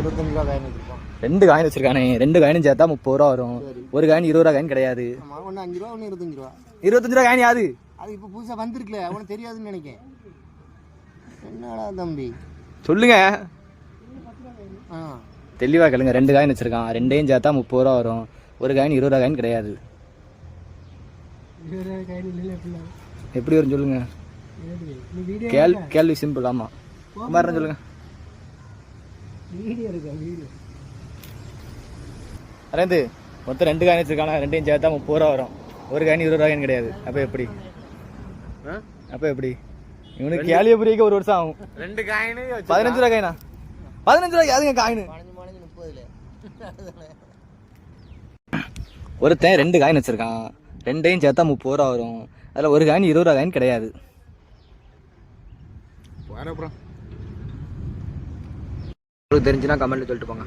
25 ரூபா காயின் வச்சிருக்கோம். 2 காயின் வச்சிருக்கானே. 2 காயினும் சேர்த்தா 30 ரூபா வரும். ஒரு காயின் 20 ரூபா காயின் கிடையாது. ஒன்று 5 ரூபா, ஒன்று 25 ரூபா. 25 ரூபா காயின் யாது? அது இப்போ புதுசாக வந்திருக்குல்ல, அவனுக்கு தெரியாதுன்னு நினைக்கிறேன். என்னடா தம்பி சொல்லுங்க. ஆ தெளிவா கேளுங்க. 2 காயின் வச்சிருக்கான். 2ஐயும் சேர்த்தா 30 ரூபா வரும். ஒரு காயின் 20 ரூபா காயின் கிடையாது. எப்படி வரும் சொல்லுங்க. கேள்வி சிம்பிள். ஆமா குமாரன் சொல்லுங்க. அரேந்து மொத்தம் 2 காயின் வச்சிருக்கானா. 2ஐயும் சேர்த்தா 30 ரூபா வரும். ஒரு காயின் 20 ரூபா காயின் கிடையாது. அப்ப எப்படி இவனுக்கு கேள்வியை புரியிக்க 1 வருஷம் ஆகும். 2 காயின் 15 ரூபா காயினா? 15 ரூபாய்க்கு அதுங்க காயின். 30. ஒருத்தன் 2 காயின் வச்சிருக்கான். 2ஐயும் சேர்த்தா 30 ரூபா வரும். அதில் ஒரு காயின் 20 ரூபா காயின் கிடையாது. உங்களுக்கு தெரிஞ்சுன்னா கமெண்ட்ல சொல்லிட்டு போங்க.